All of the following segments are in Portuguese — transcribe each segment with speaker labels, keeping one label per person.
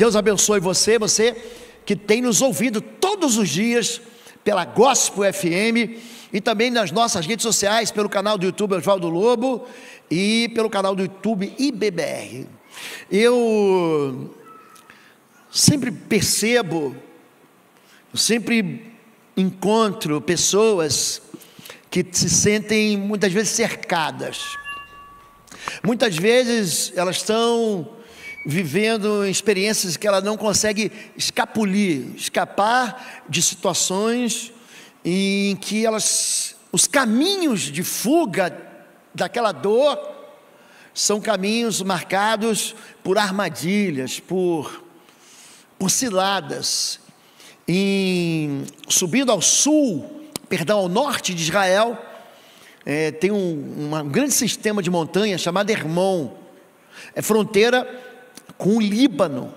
Speaker 1: Deus abençoe você que tem nos ouvido todos os dias pela Gospel FM e também nas nossas redes sociais, pelo canal do YouTube Oswaldo Lobo e pelo canal do YouTube IBBR. Eu sempre percebo, sempre encontro pessoas que se sentem muitas vezes cercadas. Muitas vezes elas estão vivendo experiências que ela não consegue escapar de situações em que os caminhos de fuga daquela dor são caminhos marcados por armadilhas, por ciladas. Subindo ao norte de Israel, tem um grande sistema de montanhas chamado Hermon, é fronteira com o Líbano,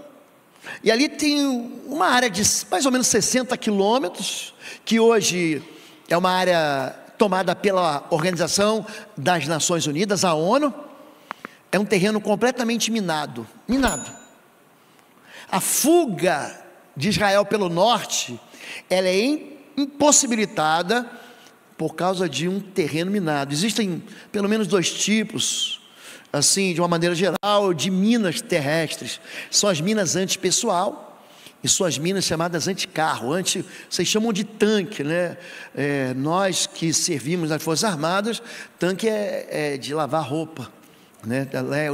Speaker 1: e ali tem uma área de mais ou menos 60 quilômetros, que hoje é uma área tomada pela Organização das Nações Unidas, a ONU. É um terreno completamente minado. A fuga de Israel pelo norte, ela é impossibilitada por causa de um terreno minado. Existem pelo menos dois tipos, assim, de uma maneira geral, de minas terrestres. São as minas antipessoal e são as minas chamadas anticarro. Vocês chamam de tanque, né? Nós que servimos nas Forças Armadas, tanque é de lavar roupa, né?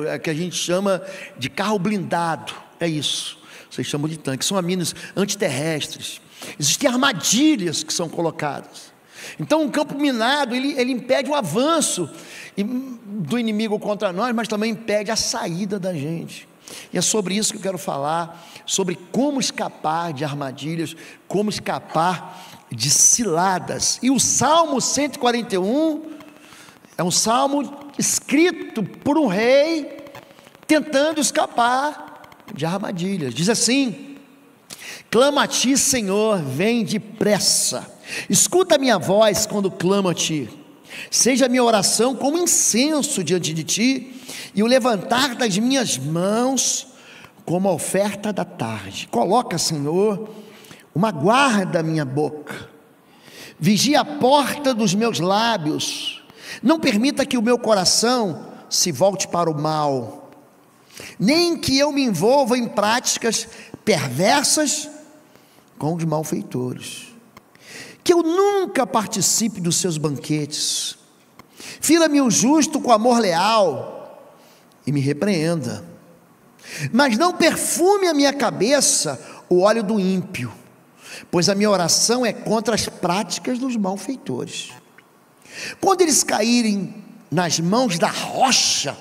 Speaker 1: É que a gente chama de carro blindado, é isso. Vocês chamam de tanque, são as minas antiterrestres. Existem armadilhas que são colocadas. Então, um campo minado, ele impede o avanço do inimigo contra nós, mas também impede a saída da gente. E é sobre isso que eu quero falar, sobre como escapar de armadilhas, como escapar de ciladas. E o Salmo 141 é um salmo escrito por um rei tentando escapar de armadilhas. Diz assim: clama a ti, Senhor, vem depressa. Escuta a minha voz quando clamo a ti. Seja a minha oração como incenso diante de ti, e o levantar das minhas mãos como a oferta da tarde. Coloca, Senhor, uma guarda à minha boca. Vigia a porta dos meus lábios. Não permita que o meu coração se volte para o mal, nem que eu me envolva em práticas perversas com os malfeitores. Que eu nunca participe dos seus banquetes. Fira-me o justo com amor leal e me repreenda, mas não perfume a minha cabeça o óleo do ímpio, pois a minha oração é contra as práticas dos malfeitores. Quando eles caírem nas mãos da rocha,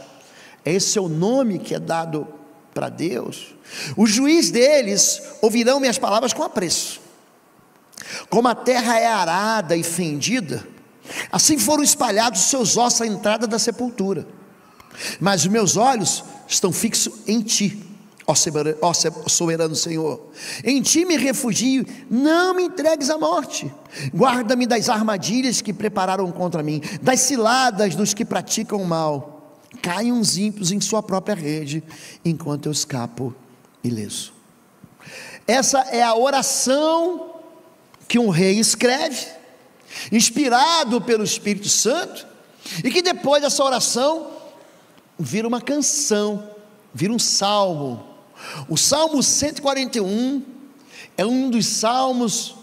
Speaker 1: esse é o nome que é dado para Deus, o juiz deles ouvirão minhas palavras com apreço. Como a terra é arada e fendida, assim foram espalhados os seus ossos à entrada da sepultura. Mas os meus olhos estão fixos em ti, ó soberano Senhor. Em ti me refugio, não me entregues à morte. Guarda-me das armadilhas que prepararam contra mim, das ciladas dos que praticam o mal. Caiam os ímpios em sua própria rede, enquanto eu escapo ileso. Essa é a oração que um rei escreve, inspirado pelo Espírito Santo, e que depois dessa oração vira uma canção, vira um salmo. O Salmo 141 é um dos salmos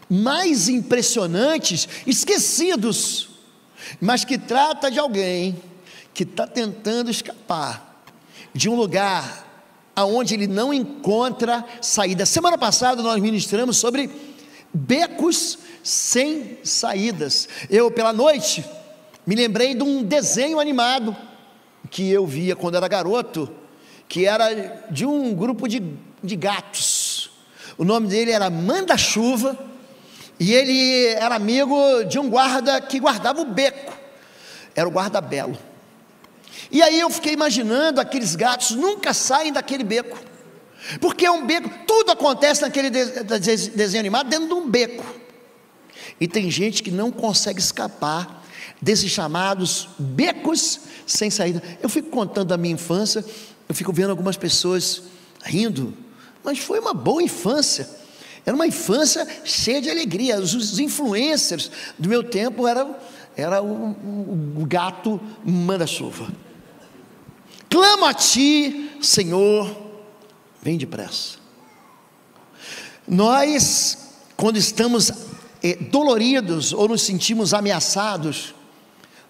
Speaker 1: mais impressionantes, esquecidos, mas que trata de alguém que está tentando escapar de um lugar aonde ele não encontra saída. Semana passada nós ministramos sobre becos sem saídas. Eu, pela noite, me lembrei de um desenho animado que eu via quando era garoto, que era de um grupo de gatos. O nome dele era Manda-Chuva, e ele era amigo de um guarda que guardava o beco, era o guarda-belo. E aí eu fiquei imaginando, aqueles gatos nunca saem daquele beco, porque é um beco, tudo acontece naquele desenho animado dentro de um beco, e tem gente que não consegue escapar desses chamados becos sem saída. Eu fico contando a minha infância, eu fico vendo algumas pessoas rindo mas foi uma boa infância. Era uma infância cheia de alegria. Os influencers do meu tempo era o gato manda-chuva. Clamo a ti, Senhor, vem depressa. Nós, quando estamos doloridos ou nos sentimos ameaçados,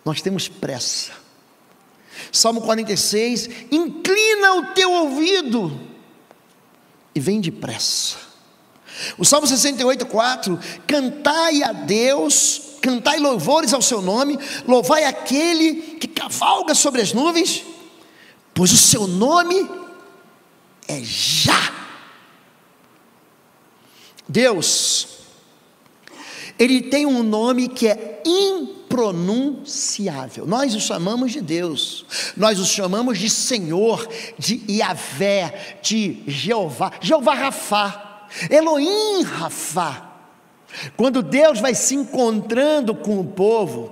Speaker 1: nós temos pressa. Salmo 46, inclina o teu ouvido e vem depressa. O Salmo 68:4, cantai a Deus, cantai louvores ao seu nome, louvai aquele que cavalga sobre as nuvens, pois o seu nome é Já. Deus, Ele tem um nome que é impronunciável. Nós o chamamos de Deus, nós o chamamos de Senhor, de Yahvé, de Jeová, Jeová Rafá, Elohim Rafá. Quando Deus vai se encontrando com o povo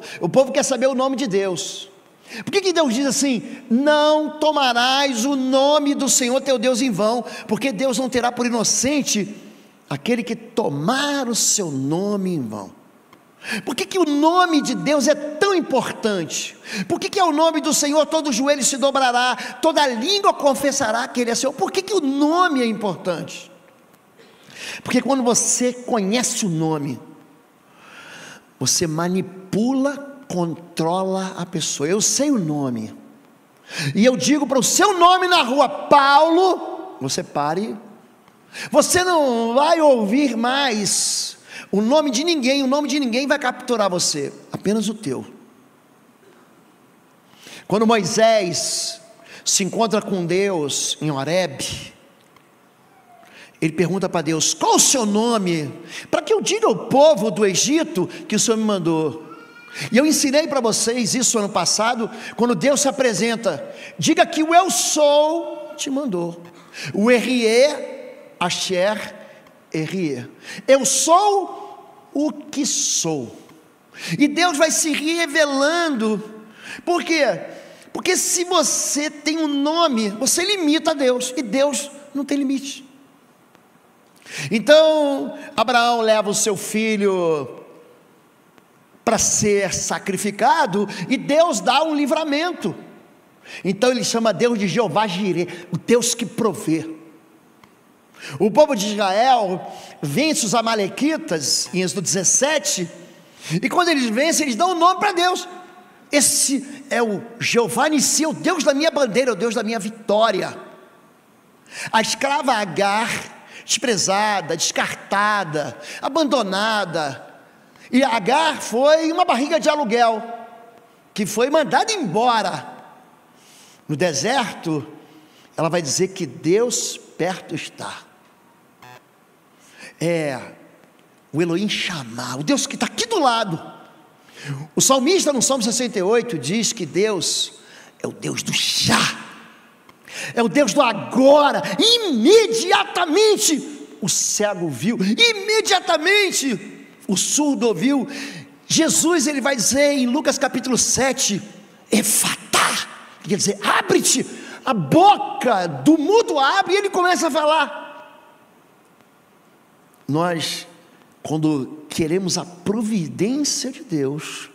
Speaker 1: quer saber o nome de Deus. Por que Deus diz assim: não tomarás o nome do Senhor teu Deus em vão? Porque Deus não terá por inocente aquele que tomar o seu nome em vão. Por que o nome de Deus é tão importante? Por que ao nome do Senhor todo joelho se dobrará, toda língua confessará que Ele é Senhor? Por que o nome é importante? Porque quando você conhece o nome, você manipula, controla a pessoa. Eu sei o nome, e eu digo para o seu nome na rua: Paulo, você pare. Você não vai ouvir mais o nome de ninguém, o nome de ninguém vai capturar você, apenas o teu. Quando Moisés se encontra com Deus em Horebe, ele pergunta para Deus: qual o seu nome? Para que eu diga ao povo do Egito que o Senhor me mandou. E eu ensinei para vocês isso ano passado, quando Deus se apresenta: diga que o eu sou te mandou. O Erie, Asher, Erie. Eu sou o que sou. E Deus vai se revelando. Por quê? Porque se você tem um nome, você limita a Deus, e Deus não tem limite. Então Abraão leva o seu filho para ser sacrificado, e Deus dá um livramento. Então ele chama Deus de Jeová Jireh, o Deus que provê. O povo de Israel vence os amalequitas em Êxodo 17, e quando eles vencem, eles dão um nome para Deus. Esse é o Jeová Nissi, o Deus da minha bandeira, o Deus da minha vitória. A escrava Agar, desprezada, descartada, abandonada, e Agar foi uma barriga de aluguel, que foi mandada embora. No deserto, ela vai dizer que Deus perto está. É o Elohim Shammah, o Deus que está aqui do lado. O salmista no Salmo 68 diz que Deus é o Deus do já, é o Deus do agora. Imediatamente o cego viu, imediatamente o surdo ouviu. Jesus, ele vai dizer em Lucas capítulo 7, Efatá, quer dizer, abre-te. A boca do mudo abre e ele começa a falar. Nós, quando queremos a providência de Deus,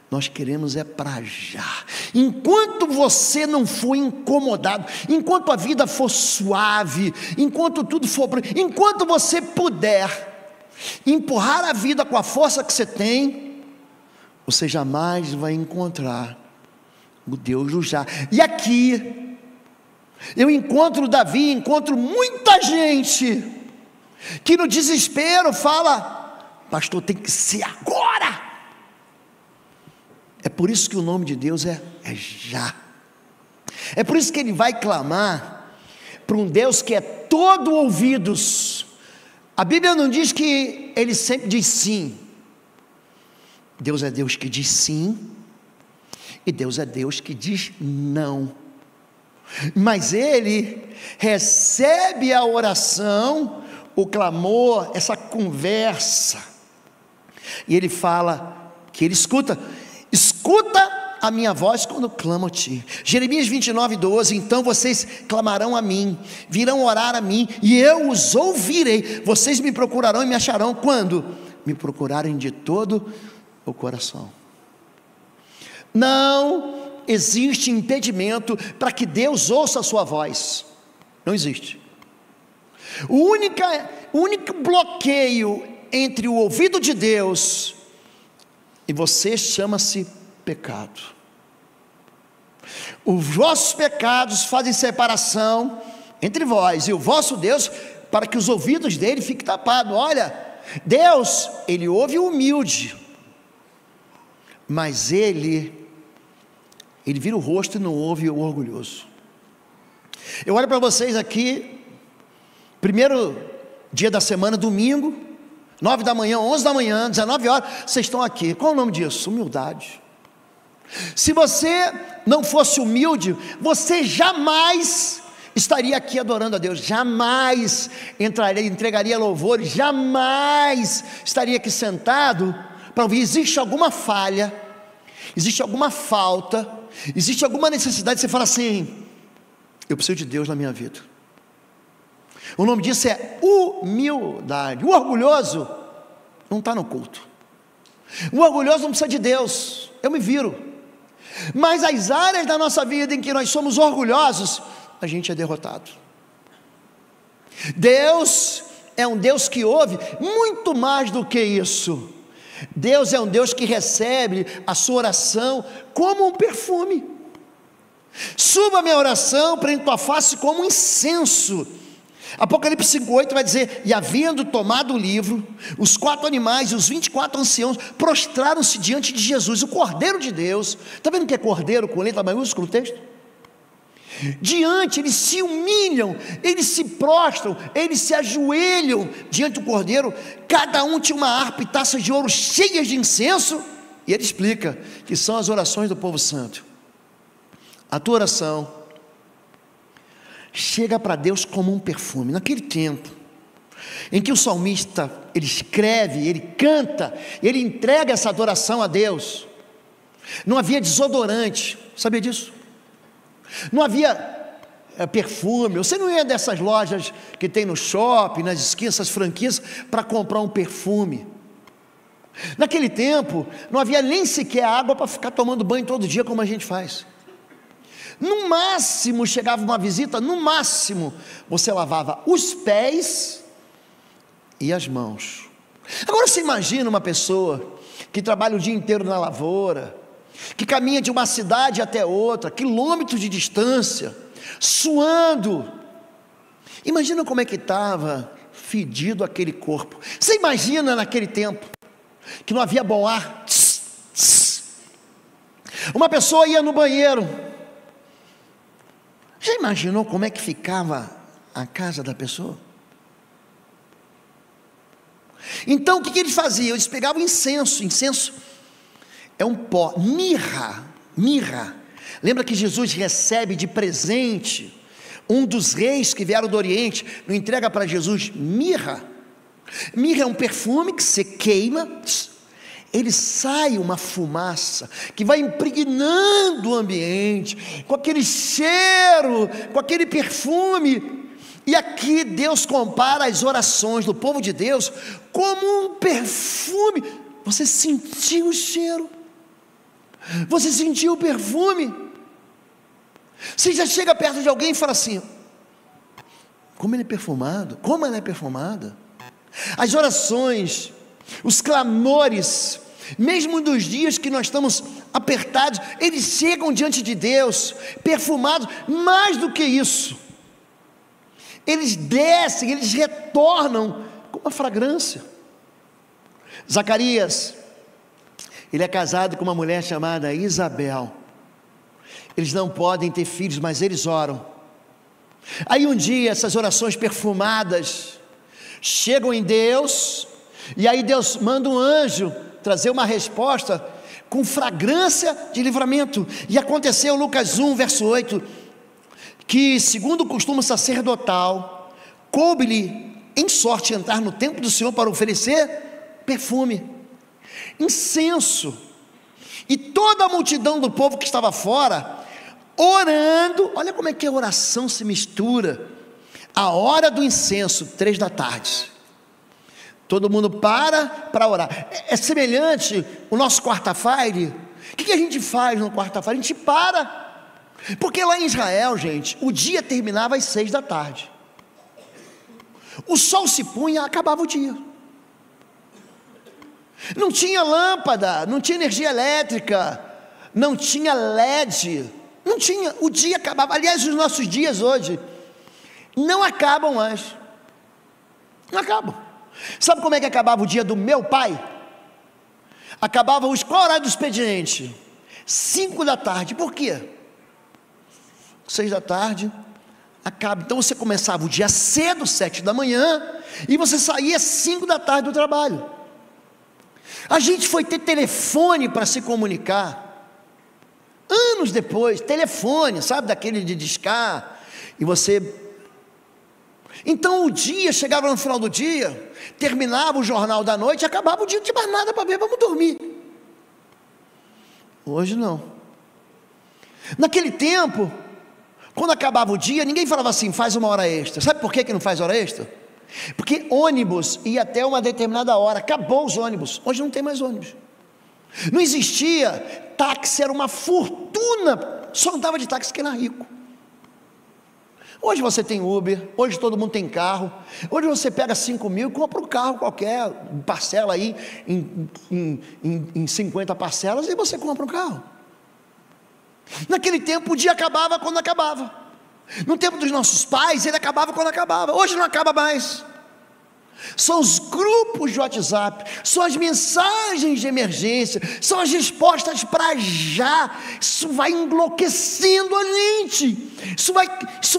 Speaker 1: nós queremos é para já. Enquanto você não for incomodado, enquanto a vida for suave, enquanto tudo for, enquanto você puder empurrar a vida com a força que você tem, você jamais vai encontrar o Deus do já. E aqui eu encontro Davi, encontro muita gente que no desespero fala: pastor, tem que ser agora. É por isso que o nome de Deus é já. É por isso que ele vai clamar para um Deus que é todo ouvidos. A Bíblia não diz que ele sempre diz sim. Deus é Deus que diz sim, e Deus é Deus que diz não. Mas ele recebe a oração, o clamor, essa conversa, e ele fala que ele escuta a minha voz quando clamo a ti. Jeremias 29:12, então vocês clamarão a mim, virão orar a mim, e eu os ouvirei. Vocês me procurarão e me acharão quando me procurarem de todo o coração. Não existe impedimento para que Deus ouça a sua voz. Não existe. O único bloqueio entre o ouvido de Deus e você chama-se pecado. Os vossos pecados fazem separação entre vós e o vosso Deus, para que os ouvidos dele fiquem tapados. Olha, Deus, ele ouve o humilde, mas ele vira o rosto e não ouve o orgulhoso. Eu olho para vocês aqui, primeiro dia da semana, domingo, 9 da manhã, 11 da manhã, 19 horas, vocês estão aqui. Qual é o nome disso? Humildade. Se você não fosse humilde, você jamais estaria aqui adorando a Deus, jamais entregaria louvores, jamais estaria aqui sentado para ouvir. Existe alguma falha, existe alguma falta, existe alguma necessidade, você fala assim: eu preciso de Deus na minha vida. O nome disso é humildade. O orgulhoso não está no culto. O orgulhoso não precisa de Deus, eu me viro. Mas as áreas da nossa vida em que nós somos orgulhosos, a gente é derrotado. Deus é um Deus que ouve muito mais do que isso. Deus é um Deus que recebe a sua oração como um perfume. Suba a minha oração perante tua face como um incenso. Apocalipse 5:8 vai dizer: e havendo tomado o livro, os 4 animais e os 24 anciãos prostraram-se diante de Jesus, o Cordeiro de Deus. Está vendo que é Cordeiro com letra maiúscula o texto? Eles se humilham, eles se prostram, eles se ajoelham diante do Cordeiro. Cada um tinha uma harpa e taças de ouro cheias de incenso, e ele explica que são as orações do povo santo. A tua oração chega para Deus como um perfume. Naquele tempo em que o salmista, ele escreve, ele canta, ele entrega essa adoração a Deus, não havia desodorante, sabia disso? Não havia perfume. Você não ia dessas lojas que tem no shopping, nas esquinas, essas franquias, para comprar um perfume. Naquele tempo não havia nem sequer água para ficar tomando banho todo dia como a gente faz. No máximo, chegava uma visita, no máximo você lavava os pés e as mãos. Agora você imagina uma pessoa que trabalha o dia inteiro na lavoura, que caminha de uma cidade até outra, quilômetros de distância, suando. Imagina como é que estava fedido aquele corpo. Você imagina naquele tempo que não havia bom ar. Uma pessoa ia no banheiro. Já imaginou como é que ficava a casa da pessoa? Então o que eles faziam? Eles pegavam incenso. Incenso é um pó, mirra. Lembra que Jesus recebe de presente um dos reis que vieram do Oriente, não entrega para Jesus mirra. Mirra é um perfume que você queima, ele sai uma fumaça que vai impregnando o ambiente, com aquele cheiro, com aquele perfume. E aqui Deus compara as orações do povo de Deus como um perfume. Você sentiu o cheiro, você sentiu o perfume. Você já chega perto de alguém e fala assim: como ele é perfumado, como ela é perfumada. As orações, os clamores, mesmo nos dias que nós estamos apertados, eles chegam diante de Deus perfumados. Mais do que isso, eles descem, eles retornam com uma fragrância. Zacarias, ele é casado com uma mulher chamada Isabel. Eles não podem ter filhos, mas eles oram. Aí um dia essas orações perfumadas chegam em Deus, e aí Deus manda um anjo trazer uma resposta com fragrância de livramento. E aconteceu, Lucas 1, verso 8, que segundo o costume sacerdotal, coube-lhe em sorte entrar no templo do Senhor para oferecer perfume, incenso. e toda a multidão do povo que estava fora, orando. Olha como é que a oração se mistura. A hora do incenso, 3 da tarde, todo mundo para orar. É semelhante o nosso quarta-feira. O que a gente faz no quarta-feira? A gente para, porque lá em Israel, gente, o dia terminava às 6 da tarde, o sol se punha, acabava o dia. Não tinha lâmpada, não tinha energia elétrica, não tinha LED, não tinha, o dia acabava. Aliás, os nossos dias hoje não acabam mais, não acabam. Sabe como é que acabava o dia do meu pai? Acabava qual horário do expediente? 5 da tarde, por quê? 6 da tarde, acaba. Então você começava o dia cedo, 7 da manhã, e você saía 5 da tarde do trabalho. A gente foi ter telefone para se comunicar anos depois, telefone, sabe, daquele de discar, e você. Então o dia chegava no final do dia, terminava o jornal da noite, acabava o dia, não tinha mais nada para ver, vamos dormir. Hoje não. Naquele tempo, quando acabava o dia, ninguém falava assim, faz uma hora extra. Sabe por que não faz hora extra? Porque ônibus ia até uma determinada hora, acabou os ônibus. Hoje não tem mais ônibus. Não existia, táxi era uma fortuna, só andava de táxi quem era rico. Hoje você tem Uber, hoje todo mundo tem carro, hoje você pega 5 mil e compra um carro qualquer, parcela aí em 50 parcelas e você compra um carro. Naquele tempo o dia acabava quando acabava. No tempo dos nossos pais ele acabava quando acabava, hoje não acaba mais. São os grupos de WhatsApp, são as mensagens de emergência, são as respostas para já. Isso vai enlouquecendo a gente, isso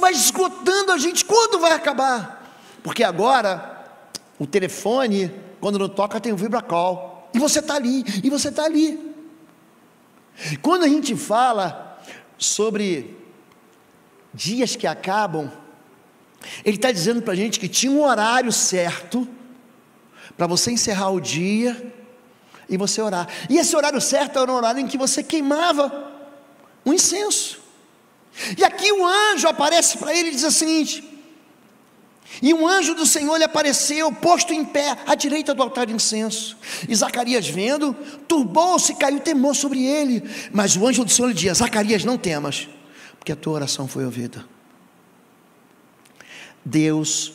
Speaker 1: vai esgotando a gente. Quando vai acabar? Porque agora o telefone, quando não toca, tem um vibracall, e você está ali, e você está ali. Quando a gente fala sobre dias que acabam, ele está dizendo para a gente que tinha um horário certo para você encerrar o dia e você orar. E esse horário certo era um horário em que você queimava um incenso. E aqui o anjo aparece para ele e diz o seguinte: e um anjo do Senhor lhe apareceu, posto em pé à direita do altar de incenso. E Zacarias, vendo, turbou-se e caiu temor sobre ele. Mas o anjo do Senhor lhe dizia: Zacarias, não temas, porque a tua oração foi ouvida. Deus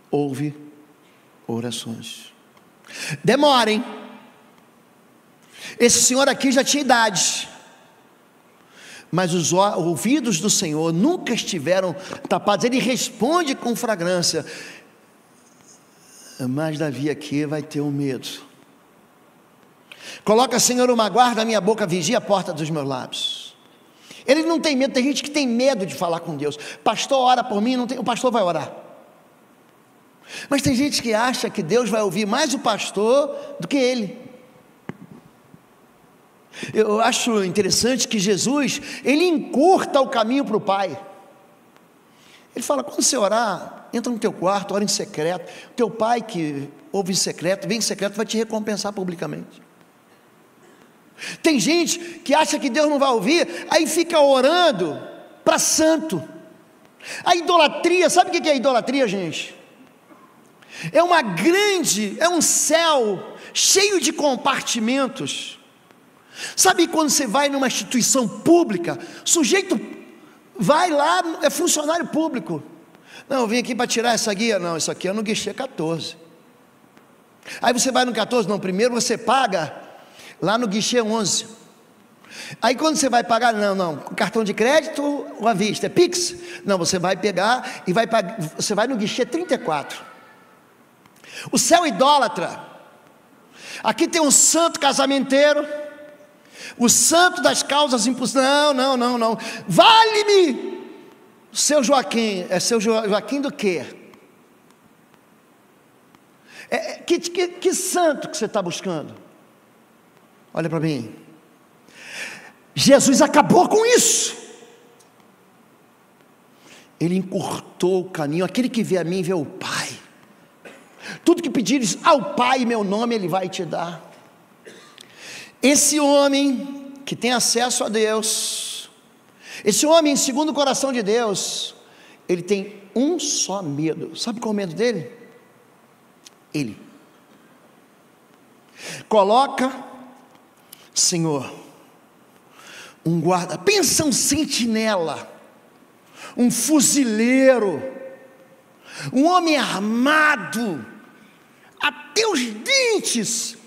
Speaker 1: ouve orações. Demorem. Esse senhor aqui já tinha idade, mas os ouvidos do Senhor nunca estiveram tapados. Ele responde com fragrância. Mas Davi aqui vai ter um medo. Coloca, Senhor, uma guarda na minha boca, vigia a porta dos meus lábios. Ele não tem medo. Tem gente que tem medo de falar com Deus. Pastor, ora por mim. Não tem, o pastor vai orar. Mas tem gente que acha que Deus vai ouvir mais o pastor do que ele. Eu acho interessante que Jesus, ele encurta o caminho para o Pai. Ele fala: quando você orar, entra no teu quarto, ora em secreto. O teu Pai que ouve em secreto, vem em secreto, vai te recompensar publicamente. Tem gente que acha que Deus não vai ouvir, aí fica orando para santo. A idolatria, sabe o que é idolatria, gente? É um céu cheio de compartimentos. Sabe quando você vai numa instituição pública, sujeito vai lá, é funcionário público. Não, eu vim aqui para tirar essa guia. Não, isso aqui é no guichê 14. Aí você vai no 14, não, primeiro você paga lá no guichê 11. Aí quando você vai pagar, não, cartão de crédito ou à vista, é Pix? Não, você vai pegar e vai pagar, você vai no guichê 34. O céu idólatra. Aqui tem um santo casamenteiro, o santo das causas impulsivas. Não, vale-me, seu Joaquim. É seu Joaquim do quê? Que santo que você está buscando? Olha para mim. Jesus acabou com isso. Ele encurtou o caminho. Aquele que vê a mim, vê o Pai. Tudo que pedires ao Pai em meu nome, Ele vai te dar. Esse homem que tem acesso a Deus, esse homem segundo o coração de Deus, ele tem um só medo. Sabe qual é o medo dele? Ele coloca, Senhor, um guarda, pensa um sentinela, um fuzileiro, um homem armado até os dentes,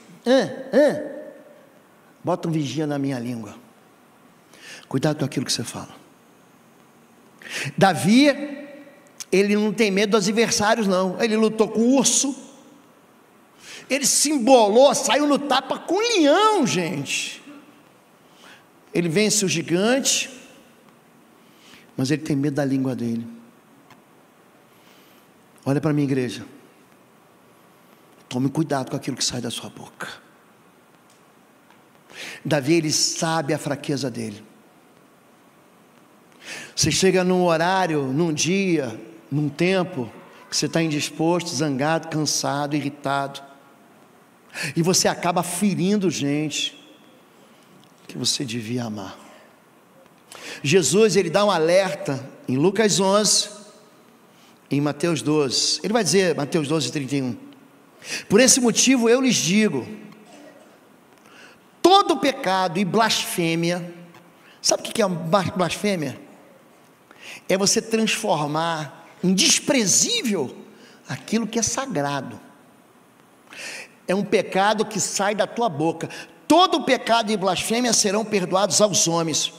Speaker 1: bota um vigia na minha língua. Cuidado com aquilo que você fala. Davi, ele não tem medo dos adversários não. Ele lutou com o urso, ele se embolou, saiu no tapa com o leão, gente. Ele vence o gigante, mas ele tem medo da língua dele. Olha para mim, igreja, tome cuidado com aquilo que sai da sua boca. Davi, ele sabe a fraqueza dele. Você chega num horário, num dia, num tempo, que você está indisposto, zangado, cansado, irritado, e você acaba ferindo gente que você devia amar. Jesus, ele dá um alerta em Lucas 11, em Mateus 12, ele vai dizer, Mateus 12, 31, por esse motivo eu lhes digo, todo pecado e blasfêmia, sabe o que é blasfêmia? É você transformar em desprezível aquilo que é sagrado. É um pecado que sai da tua boca. Todo pecado e blasfêmia serão perdoados aos homens,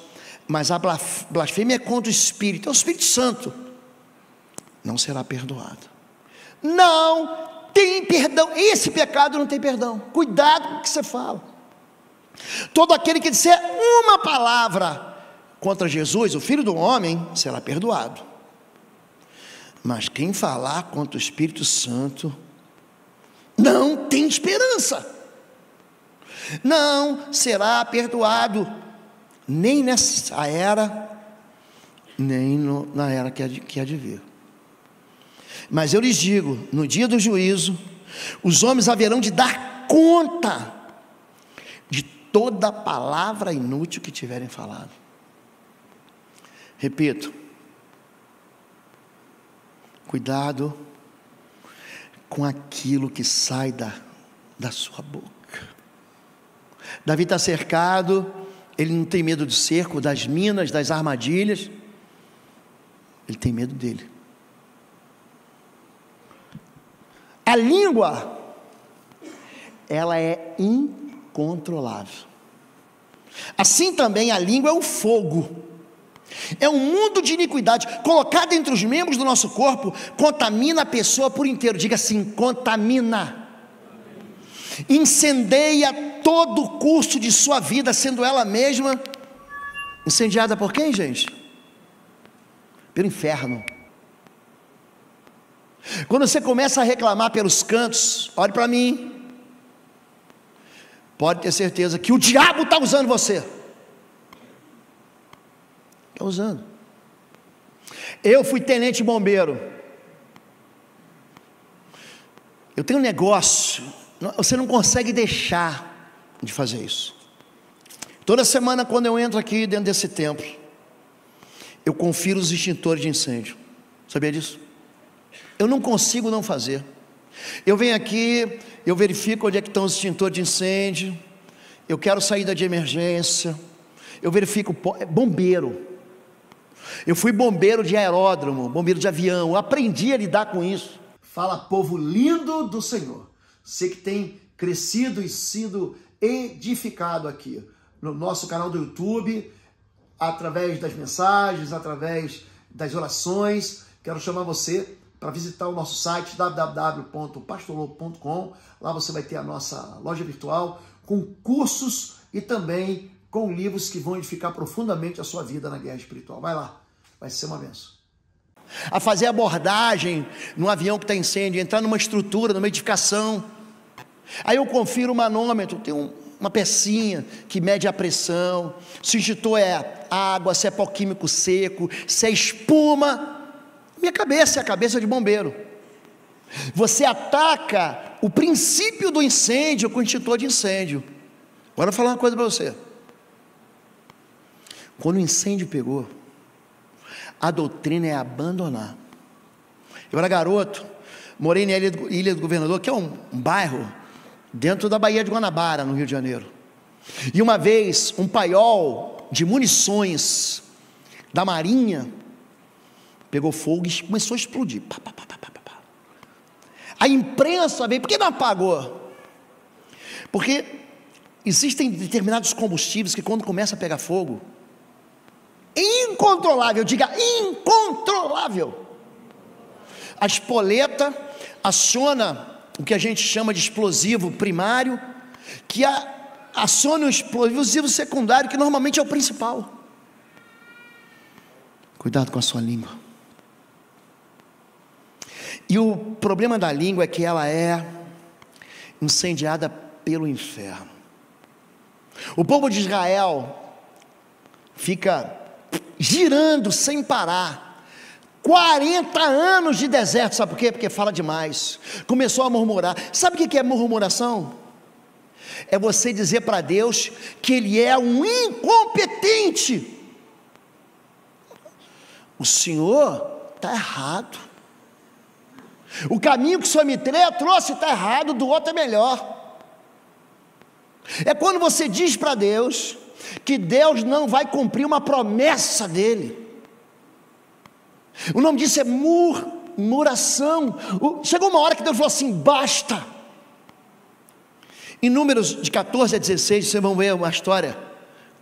Speaker 1: mas a blasfêmia é contra o Espírito, é o Espírito Santo, não será perdoado. Não tem perdão, esse pecado não tem perdão. Cuidado com o que você fala. Todo aquele que disser uma palavra contra Jesus, o Filho do Homem, será perdoado, mas quem falar contra o Espírito Santo não tem esperança, não será perdoado, nem nessa era, nem na era que há de vir. Mas eu lhes digo, no dia do juízo, os homens haverão de dar conta de toda palavra inútil que tiverem falado. Repito, cuidado com aquilo que sai da sua boca. Davi está cercado, ele não tem medo do cerco, das minas, das armadilhas, ele tem medo dele. A língua, ela é incontrolável. Assim também a língua é o fogo. É um mundo de iniquidade, colocado entre os membros do nosso corpo, contamina a pessoa por inteiro. Diga assim: contamina. Incendeia todo o curso de sua vida, sendo ela mesma incendiada por quem, gente? Pelo inferno. Quando você começa a reclamar pelos cantos, olhe para mim, pode ter certeza que o diabo está usando você. Está usando. Eu fui tenente bombeiro. Eu tenho um negócio, você não consegue deixar de fazer isso. Toda semana, quando eu entro aqui dentro desse templo, eu confiro os extintores de incêndio. Sabia disso? Eu não consigo não fazer. Eu venho aqui, eu verifico onde é que estão os extintores de incêndio. Eu quero saída de emergência. Eu verifico, bombeiro. Eu fui bombeiro de aeródromo, bombeiro de avião, eu aprendi a lidar com isso. Fala, povo lindo do Senhor, você que tem crescido e sido edificado aqui no nosso canal do YouTube, através das mensagens, através das orações. Quero chamar você para visitar o nosso site www.pastorlobo.com. Lá você vai ter a nossa loja virtual com cursos e também com livros que vão edificar profundamente a sua vida na guerra espiritual. Vai lá, vai ser uma bênção. A fazer abordagem no avião que está incêndio, entrar numa estrutura, numa edificação. Aí eu confiro o manômetro, tem uma pecinha que mede a pressão, se o extintor é água, se é pó químico seco, se é espuma. Minha cabeça é a cabeça de bombeiro. Você ataca o princípio do incêndio com o extintor de incêndio. Agora eu vou falar uma coisa para você. Quando o incêndio pegou, a doutrina é abandonar. Eu era garoto, morei na Ilha do Governador, que é um bairro dentro da Baía de Guanabara, no Rio de Janeiro. E uma vez, um paiol de munições da Marinha pegou fogo e começou a explodir. Pá, pá, pá, pá, pá, pá. A imprensa veio, por que não apagou? Porque existem determinados combustíveis que quando começa a pegar fogo, incontrolável, diga incontrolável. A espoleta aciona o que a gente chama de explosivo primário, que aciona o explosivo secundário, que normalmente é o principal. Cuidado com a sua língua. E o problema da língua é que ela é incendiada pelo inferno. O povo de Israel fica girando sem parar, 40 anos de deserto, sabe por quê? Porque fala demais, começou a murmurar. Sabe o que é murmuração? É você dizer para Deus que Ele é um incompetente. O Senhor está errado, o caminho que o Senhor me trouxe está errado, do outro é melhor. É quando você diz para Deus que Deus não vai cumprir uma promessa dele. O nome disso é murmuração. Chegou uma hora que Deus falou assim: basta. Em Números de 14 a 16, vocês vão ver uma história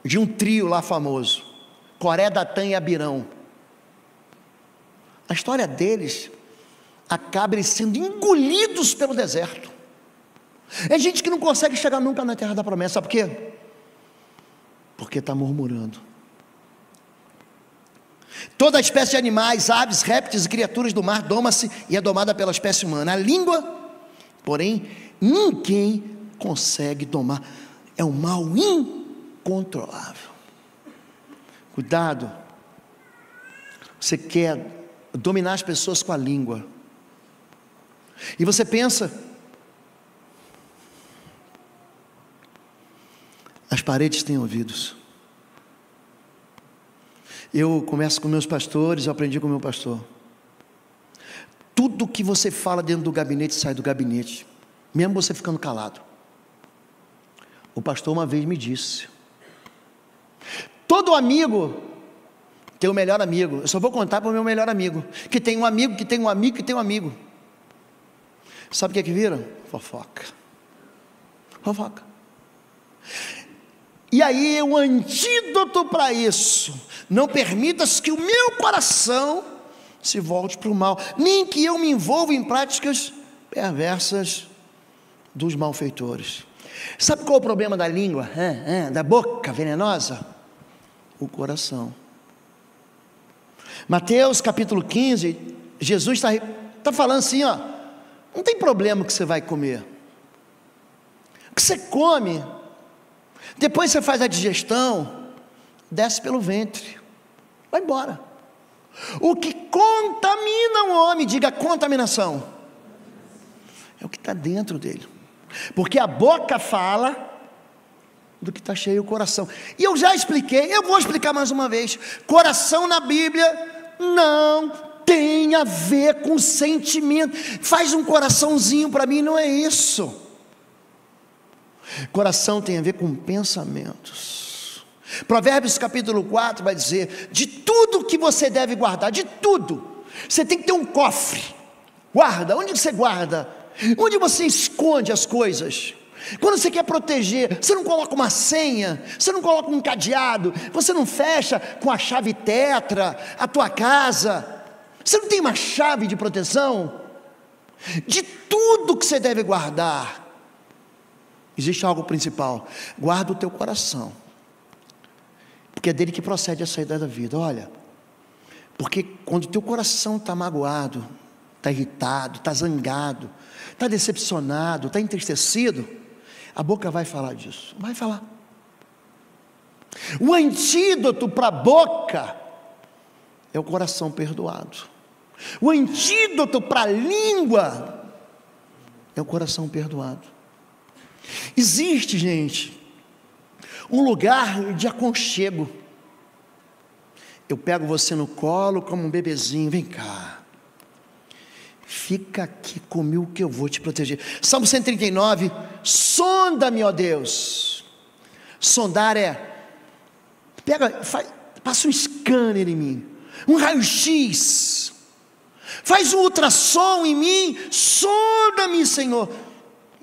Speaker 1: de um trio lá famoso, Coré, Datã e Abirão. A história deles acaba eles sendo engolidos pelo deserto. É gente que não consegue chegar nunca na terra da promessa. Sabe por quê? Porque está murmurando. Toda espécie de animais, aves, répteis e criaturas do mar doma-se e é domada pela espécie humana. A língua, porém, ninguém consegue domar. É um mal incontrolável. Cuidado. Você quer dominar as pessoas com a língua. E você pensa: as paredes têm ouvidos. Eu começo com meus pastores, eu aprendi com o meu pastor. Tudo que você fala dentro do gabinete sai do gabinete, mesmo você ficando calado. O pastor uma vez me disse: todo amigo tem um melhor amigo. Eu só vou contar para o meu melhor amigo, que tem um amigo, que tem um amigo, que tem um amigo. Sabe o que é que vira? Fofoca. Fofoca. E aí o antídoto para isso: não permitas que o meu coração se volte para o mal, nem que eu me envolva em práticas perversas dos malfeitores. Sabe qual é o problema da língua? Da boca venenosa? O coração. Mateus capítulo 15, Jesus está falando assim, ó: não tem problema o que você vai comer. O que você come, depois você faz a digestão, desce pelo ventre, vai embora. O que contamina o homem, diga contaminação, é o que está dentro dele. Porque a boca fala do que está cheio o coração. E eu já expliquei, eu vou explicar mais uma vez. Coração na Bíblia não tem a ver com sentimento. Faz um coraçãozinho para mim, não é isso. Coração tem a ver com pensamentos. Provérbios capítulo 4 vai dizer: de tudo que você deve guardar, de tudo, você tem que ter um cofre. Guarda, onde você guarda? Onde você esconde as coisas? Quando você quer proteger, você não coloca uma senha, você não coloca um cadeado, você não fecha com a chave tetra a tua casa, você não tem uma chave de proteção. De tudo que você deve guardar, existe algo principal: guarda o teu coração, porque é dele que procede a saída da vida. Olha, porque quando o teu coração está magoado, está irritado, está zangado, está decepcionado, está entristecido, a boca vai falar disso, vai falar. O antídoto para a boca é o coração perdoado. O antídoto para a língua é o coração perdoado. Existe, gente, um lugar de aconchego. Eu pego você no colo como um bebezinho, vem cá, fica aqui comigo que eu vou te proteger. Salmo 139, sonda-me, ó Deus. Sondar passa um scanner em mim, um raio-x, faz um ultrassom em mim, sonda-me, Senhor,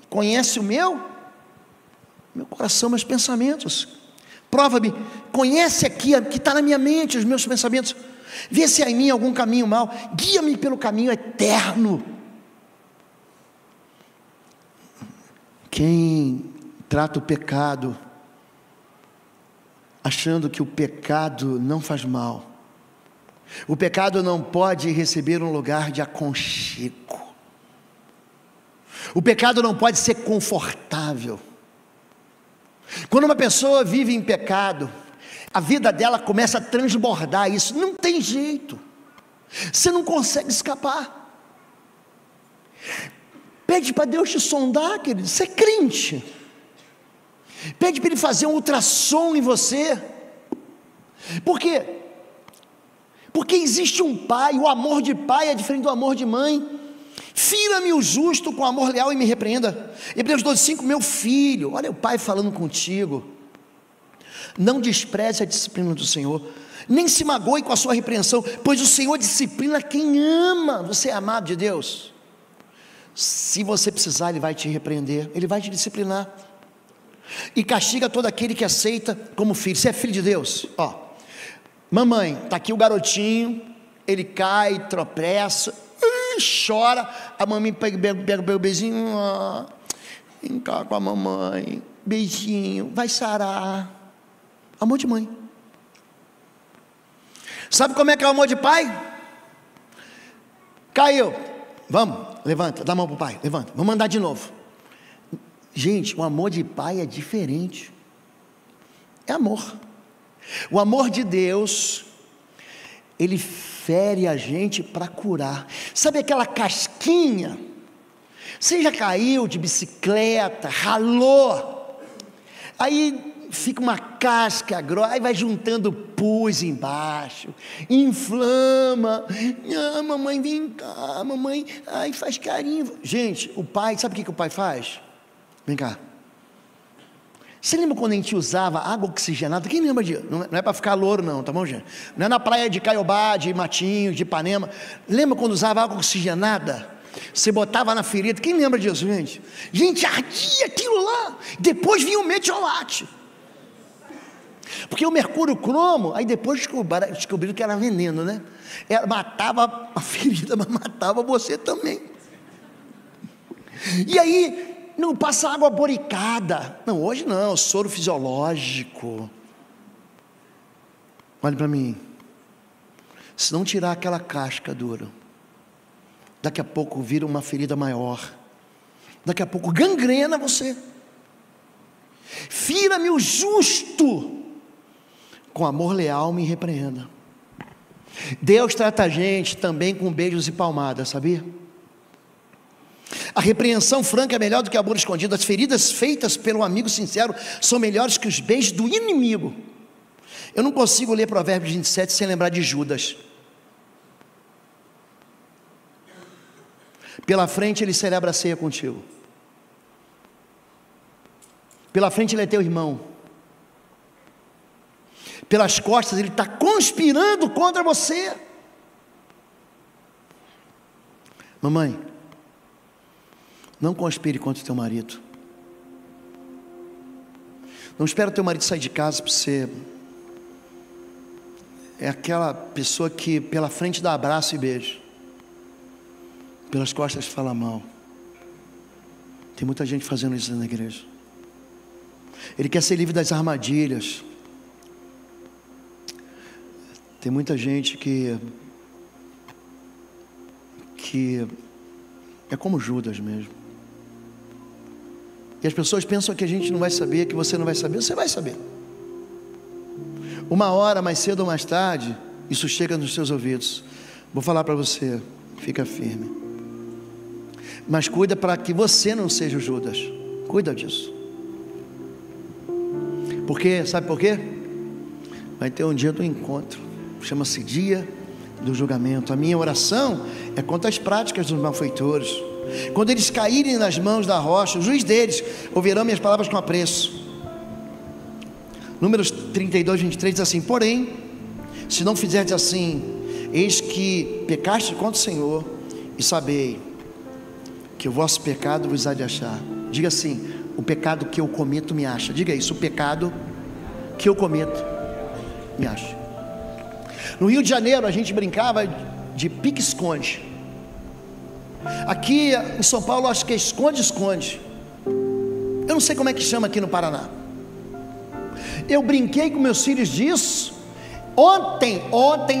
Speaker 1: conhece o meu coração, meus pensamentos, prova-me, conhece aqui, que está na minha mente, os meus pensamentos, vê se há em mim algum caminho mau, guia-me pelo caminho eterno. Quem trata o pecado achando que o pecado não faz mal, o pecado não pode receber um lugar de aconchego, o pecado não pode ser confortável. Quando uma pessoa vive em pecado, a vida dela começa a transbordar isso, não tem jeito, você não consegue escapar. Pede para Deus te sondar, querido, você é crente, pede para Ele fazer um ultrassom em você. Por quê? Porque existe um pai, o amor de pai é diferente do amor de mãe. Fira-me o justo com amor leal e me repreenda. Hebreus 12:5, meu filho, olha o pai falando contigo, não despreze a disciplina do Senhor, nem se magoe com a sua repreensão, pois o Senhor disciplina quem ama. Você é amado de Deus, se você precisar Ele vai te repreender, Ele vai te disciplinar, e castiga todo aquele que aceita como filho. Você é filho de Deus, ó, mamãe, está aqui o garotinho, ele cai, tropeça, chora, a mamãe pega o bebezinho, vem cá com a mamãe, beijinho, vai sarar. Amor de mãe. Sabe como é que é o amor de pai? Caiu, vamos, levanta, dá a mão para o pai, levanta, vamos andar de novo. Gente, o amor de pai é diferente, é amor. O amor de Deus, Ele fere a gente para curar. Sabe aquela casquinha? Você já caiu de bicicleta, ralou, aí fica uma casca grossa, aí vai juntando pus embaixo, inflama. Ah, mamãe, vem cá, mamãe, ai, faz carinho. Gente, o pai, sabe o que o pai faz? Vem cá. Você lembra quando a gente usava água oxigenada? Quem lembra disso? Não é para ficar louro não, tá bom, gente? Não é na praia de Caiobá, de Matinhos, de Ipanema. Lembra quando usava água oxigenada? Você botava na ferida. Quem lembra disso, gente? Gente, ardia aquilo lá. Depois vinha o metiolate. Porque o mercúrio cromo, aí depois descobriram que era veneno, né? Matava a ferida, mas matava você também. E aí, não passa água boricada. Não, hoje não, soro fisiológico. Olha para mim. Se não tirar aquela casca dura, daqui a pouco vira uma ferida maior. Daqui a pouco gangrena você. Fira-me o justo, com amor leal me repreenda. Deus trata a gente também com beijos e palmadas, sabia? A repreensão franca é melhor do que o amor escondido. As feridas feitas pelo amigo sincero são melhores que os beijos do inimigo. Eu não consigo ler Provérbios 27 sem lembrar de Judas. Pela frente ele celebra a ceia contigo, pela frente ele é teu irmão, pelas costas ele está conspirando contra você. Mamãe, não conspire contra o teu marido. Não espera o teu marido sair de casa para você. É aquela pessoa que pela frente dá abraço e beijo, pelas costas fala mal. Tem muita gente fazendo isso na igreja. Ele quer ser livre das armadilhas. Tem muita gente que é como Judas mesmo. E as pessoas pensam que a gente não vai saber, que você não vai saber. Você vai saber. Uma hora, mais cedo ou mais tarde, isso chega nos seus ouvidos. Vou falar para você, fica firme. Mas cuida para que você não seja o Judas. Cuida disso. Porque, sabe por quê? Vai ter um dia do encontro, chama-se dia do julgamento. A minha oração é contra as práticas dos malfeitores. Quando eles caírem nas mãos da rocha, o juiz deles ouvirão minhas palavras com apreço. Números 32, 23 diz assim: porém, se não fizerdes assim, eis que pecaste contra o Senhor, e sabei que o vosso pecado vos há de achar. Diga assim: o pecado que eu cometo me acha. Diga isso: o pecado que eu cometo me acha. No Rio de Janeiro a gente brincava de pique-esconde. Aqui em São Paulo acho que é esconde-esconde. Eu não sei como é que chama aqui no Paraná. Eu brinquei com meus filhos disso. Ontem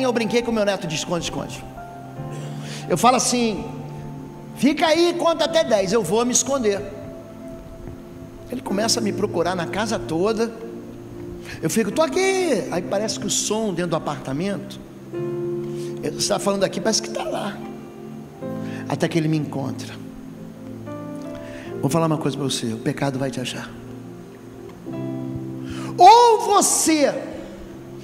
Speaker 1: eu brinquei com meu neto de esconde-esconde. Eu falo assim: fica aí, conta até 10, eu vou me esconder. Ele começa a me procurar na casa toda. Eu fico: tô aqui. Aí parece que o som dentro do apartamento, você está falando aqui, parece que está lá. Até que ele me encontra. Vou falar uma coisa para você: o pecado vai te achar. Ou você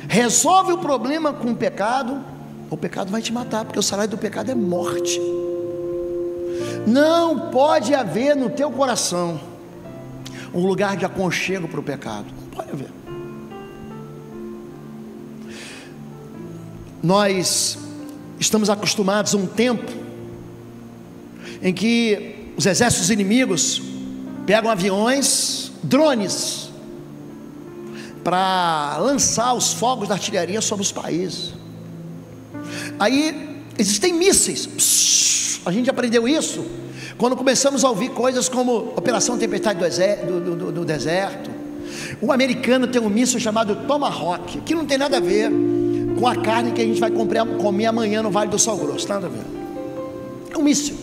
Speaker 1: resolve o problema com o pecado, ou o pecado vai te matar, porque o salário do pecado é morte. Não pode haver no teu coração um lugar de aconchego para o pecado. Não pode haver. Nós estamos acostumados a um tempo em que os exércitos inimigos pegam aviões, drones, para lançar os fogos da artilharia sobre os países. Aí existem mísseis. A gente aprendeu isso quando começamos a ouvir coisas como Operação Tempestade do Deserto. O americano tem um míssil chamado Tomahawk, que não tem nada a ver com a carne que a gente vai comer amanhã no Vale do Sal Grosso. Nada a ver. É um míssil.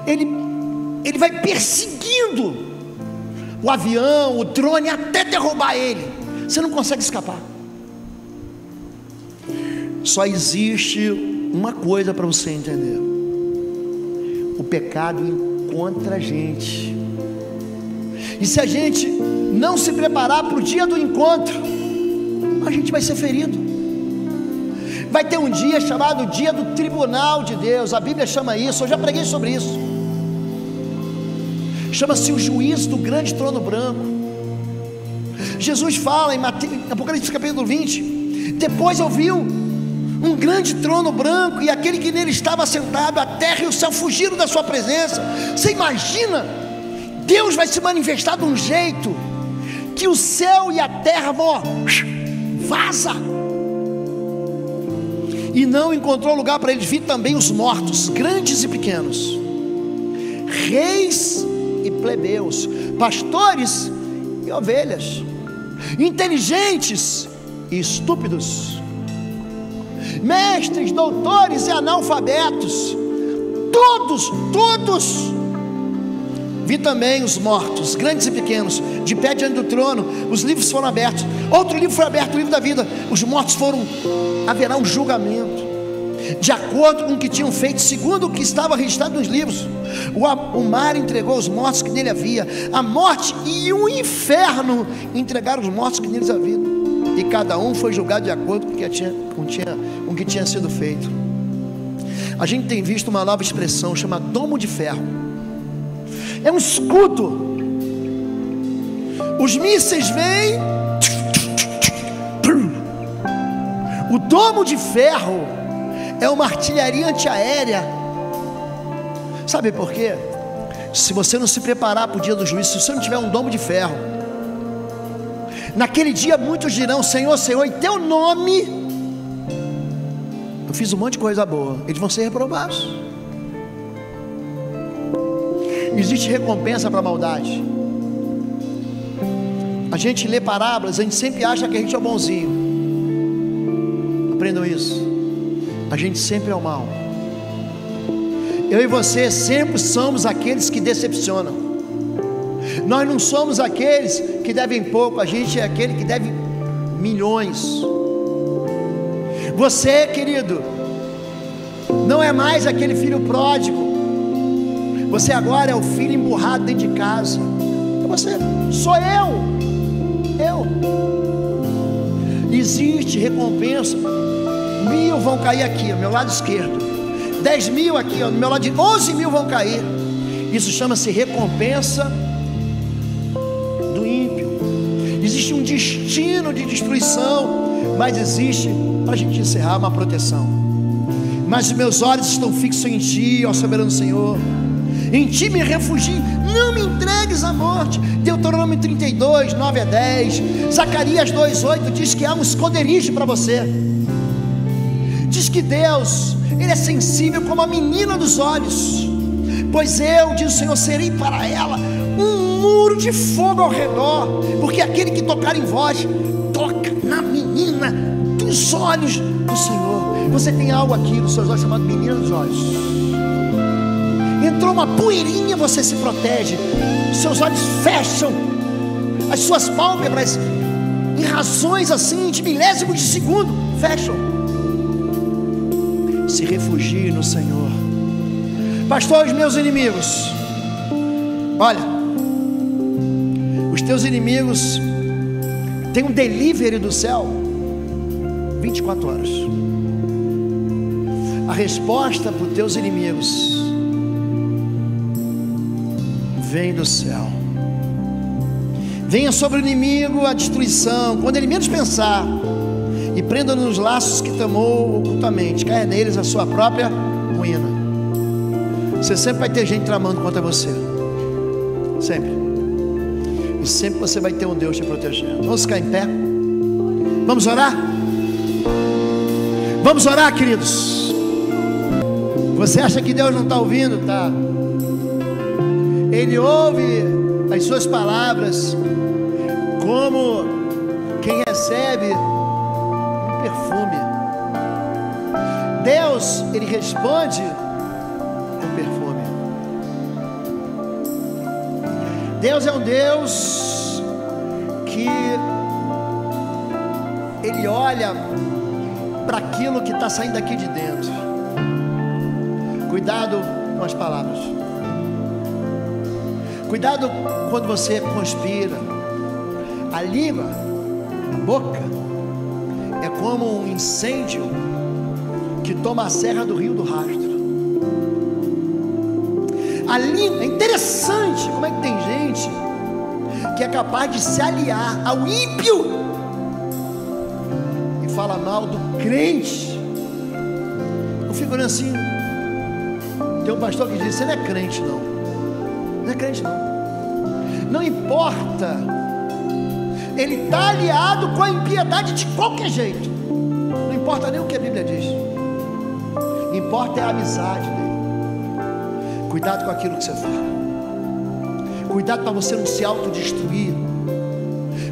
Speaker 1: Ele vai perseguindo o avião, o drone, até derrubar ele. Você não consegue escapar. Só existe uma coisa para você entender: o pecado encontra a gente. E se a gente não se preparar para o dia do encontro, a gente vai ser ferido. Vai ter um dia chamado dia do tribunal de Deus. A Bíblia chama isso, eu já preguei sobre isso. Chama-se o juízo do grande trono branco. Jesus fala em Apocalipse capítulo 20: depois eu vi um grande trono branco, e aquele que nele estava sentado, a terra e o céu fugiram da sua presença. Você imagina? Deus vai se manifestar de um jeito que o céu e a terra vão, vaza. E não encontrou lugar para eles. Vi também os mortos, grandes e pequenos, reis e plebeus, pastores e ovelhas, inteligentes e estúpidos, mestres, doutores e analfabetos, todos. Vi também os mortos, grandes e pequenos, de pé diante do trono. Os livros foram abertos. Outro livro foi aberto, o livro da vida. Os mortos haverá um julgamento, de acordo com o que tinham feito, segundo o que estava registrado nos livros. O mar entregou os mortos que nele havia. A morte e o inferno entregaram os mortos que neles haviam. E cada um foi julgado de acordo com o que tinha sido feito. A gente tem visto uma nova expressão, chama domo de ferro. É um escudo. Os mísseis vêm. O domo de ferro é uma artilharia antiaérea. Sabe por quê? Se você não se preparar para o dia do juízo, se você não tiver um domo de ferro, naquele dia muitos dirão: Senhor, Senhor, em teu nome eu fiz um monte de coisa boa. Eles vão ser reprovados. Existe recompensa para a maldade. A gente lê parábolas, a gente sempre acha que a gente é o bonzinho. Aprendam isso. A gente sempre é o mal. Eu e você sempre somos aqueles que decepcionam. Nós não somos aqueles que devem pouco, a gente é aquele que deve milhões. Você, querido, não é mais aquele filho pródigo. Você agora é o filho emburrado dentro de casa. É você, sou eu. Existe recompensa. 1.000 vão cair aqui, ao meu lado esquerdo. 10.000 aqui, ao meu lado direito. 11.000 vão cair. Isso chama-se recompensa do ímpio. Existe um destino de destruição, mas existe, para a gente encerrar, uma proteção. Mas os meus olhos estão fixos em Ti, ó soberano Senhor. Em Ti me refugio, não me entregues à morte. Deuteronômio 32, 9 a 10. Zacarias 2:8 diz que há um esconderijo para você. Diz que Deus, Ele é sensível como a menina dos olhos. Pois eu, diz o Senhor, serei para ela um muro de fogo ao redor. Porque aquele que tocar em vós, toca na menina dos olhos do Senhor. Você tem algo aqui nos seus olhos chamado menina dos olhos. Entrou uma poeirinha, você se protege. Seus olhos fecham. As suas pálpebras, em razões assim de milésimo de segundo, fecham. Se refugie no Senhor. Pastor, os meus inimigos, olha, os teus inimigos têm um delivery do céu 24 horas. A resposta para os teus inimigos vem do céu. Venha sobre o inimigo a destruição, quando ele menos pensar, e prenda nos laços que tramou ocultamente, caia neles a sua própria ruína. Você sempre vai ter gente tramando contra você, sempre, e sempre você vai ter um Deus te protegendo. Vamos ficar em pé, vamos orar? Vamos orar, queridos. Você acha que Deus não está ouvindo? Tá. Ele ouve as suas palavras como quem recebe um perfume. Deus, Ele responde com perfume. Deus é um Deus que Ele olha para aquilo que está saindo daqui de dentro. Cuidado com as palavras. Cuidado quando você conspira. A língua, a boca, é como um incêndio que toma a serra do rio do Rastro. A língua, é interessante como é que tem gente que é capaz de se aliar ao ímpio e fala mal do crente. Eu fico olhando assim. Tem um pastor que diz: você não é crente não. Não é crente não. Não importa, ele está aliado com a impiedade de qualquer jeito. Não importa nem o que a Bíblia diz. Importa é a amizade dele. Cuidado com aquilo que você fala. Cuidado para você não se autodestruir.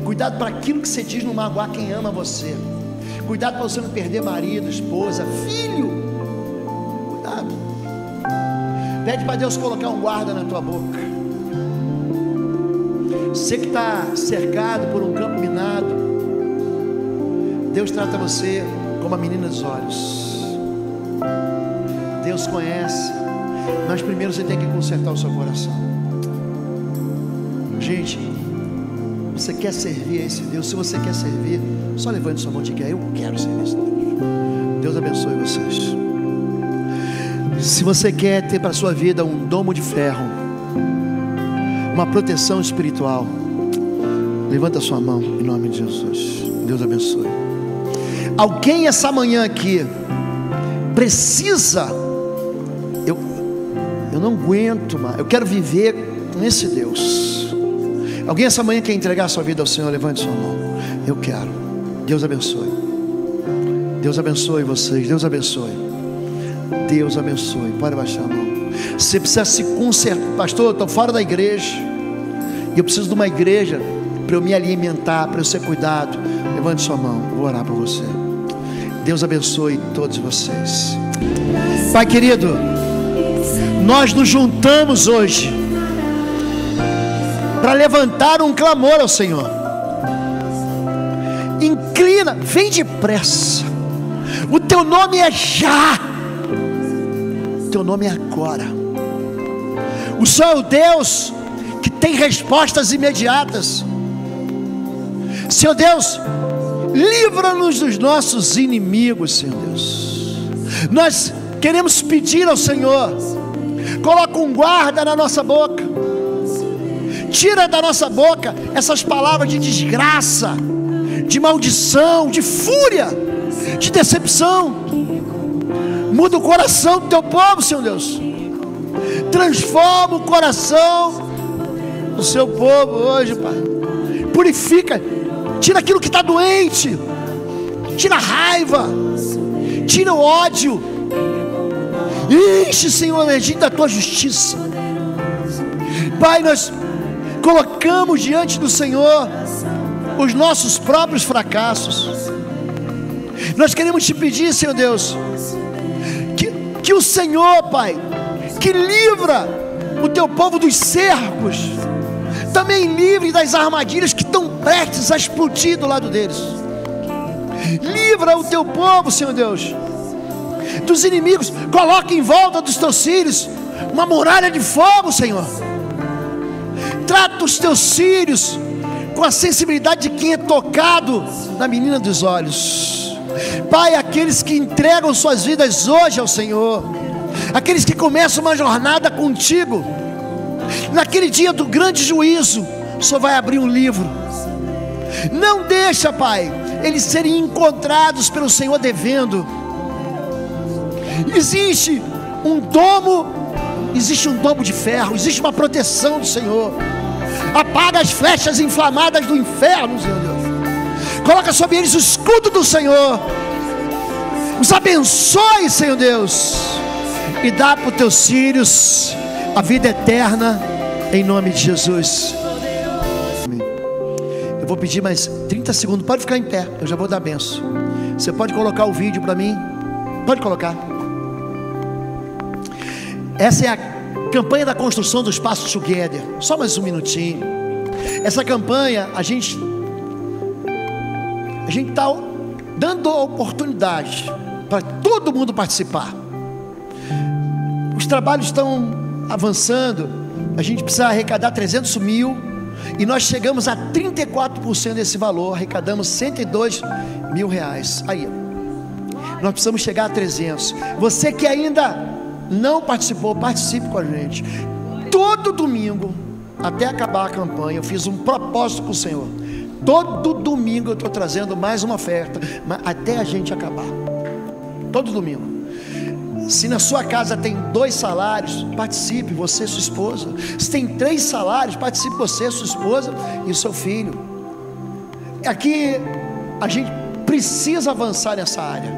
Speaker 1: Cuidado para aquilo que você diz não magoar quem ama você. Cuidado para você não perder marido, esposa, filho. Cuidado. Pede para Deus colocar um guarda na tua boca. Você que está cercado por um campo minado, Deus trata você como a menina dos olhos. Deus conhece, mas primeiro você tem que consertar o seu coração. Gente, você quer servir a esse Deus? Se você quer servir, só levante sua mão e diga: eu quero servir esse Deus. Deus abençoe vocês. Se você quer ter para a sua vida um domo de ferro, uma proteção espiritual, levanta a sua mão em nome de Jesus. Deus abençoe. Alguém essa manhã aqui precisa, eu não aguento mais, eu quero viver com esse Deus. Alguém essa manhã quer entregar a sua vida ao Senhor? Levante sua mão. Eu quero. Deus abençoe. Deus abençoe vocês. Deus abençoe. Deus abençoe. Pode baixar a mão. Você precisa se consertar. Pastor, eu estou fora da igreja e eu preciso de uma igreja para eu me alimentar, para eu ser cuidado. Levante sua mão, vou orar para você. Deus abençoe todos vocês. Pai querido, nós nos juntamos hoje para levantar um clamor ao Senhor. Inclina, vem depressa. O teu nome é já. O teu nome é agora. O Senhor é o Deus que tem respostas imediatas. Senhor Deus, livra-nos dos nossos inimigos, Senhor Deus. Nós queremos pedir ao Senhor, coloca um guarda na nossa boca, tira da nossa boca essas palavras de desgraça, de maldição, de fúria, de decepção. Muda o coração do teu povo, Senhor Deus. Transforma o coração do seu povo hoje, Pai. Purifica, tira aquilo que está doente, tira a raiva, tira o ódio. Enche, Senhor, a energia da tua justiça. Pai, nós colocamos diante do Senhor os nossos próprios fracassos. Nós queremos te pedir, Senhor Deus, que o Senhor, Pai, que livra o teu povo dos cercos, também livre das armadilhas que estão prestes a explodir do lado deles. Livra o teu povo, Senhor Deus, dos inimigos. Coloca em volta dos teus filhos uma muralha de fogo, Senhor. Trata os teus filhos com a sensibilidade de quem é tocado na menina dos olhos. Pai, aqueles que entregam suas vidas hoje ao Senhor, aqueles que começam uma jornada contigo, naquele dia do grande juízo, o Senhor vai abrir um livro. Não deixa, Pai, eles serem encontrados pelo Senhor devendo. Existe um domo de ferro, existe uma proteção do Senhor. Apaga as flechas inflamadas do inferno, Senhor Deus. Coloca sobre eles o escudo do Senhor. Os abençoe, Senhor Deus, e dá para os teus filhos a vida eterna, em nome de Jesus. Eu vou pedir mais 30 segundos, pode ficar em pé, eu já vou dar a benção. Você pode colocar o vídeo para mim? Pode colocar. Essa é a campanha da construção do Espaço Together. Só mais um minutinho. Essa campanha, a gente está dando a oportunidade para todo mundo participar. Os trabalhos estão avançando. A gente precisa arrecadar 300 mil, e nós chegamos a 34% desse valor. Arrecadamos 102 mil reais. Aí, nós precisamos chegar a 300. Você que ainda não participou, participe com a gente. Todo domingo, até acabar a campanha, eu fiz um propósito com o Senhor. Todo domingo eu estou trazendo mais uma oferta, até a gente acabar. Todo domingo. Se na sua casa tem 2 salários, participe, você e sua esposa. Se tem 3 salários, participe você, sua esposa e o seu filho. Aqui a gente precisa avançar nessa área,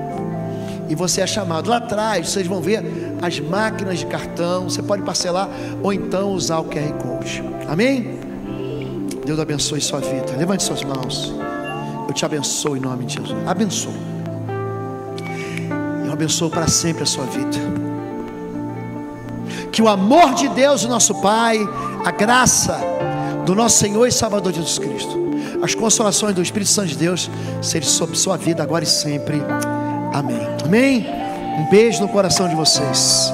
Speaker 1: e você é chamado. Lá atrás vocês vão ver as máquinas de cartão. Você pode parcelar ou então usar o QR Code. Amém? Deus abençoe sua vida. Levante suas mãos. Eu te abençoo em nome de Jesus. Abençoo. Eu abençoo para sempre a sua vida. Que o amor de Deus, o nosso Pai, a graça do nosso Senhor e Salvador Jesus Cristo, as consolações do Espírito Santo de Deus sejam sobre sua vida agora e sempre. Amém. Amém. Um beijo no coração de vocês.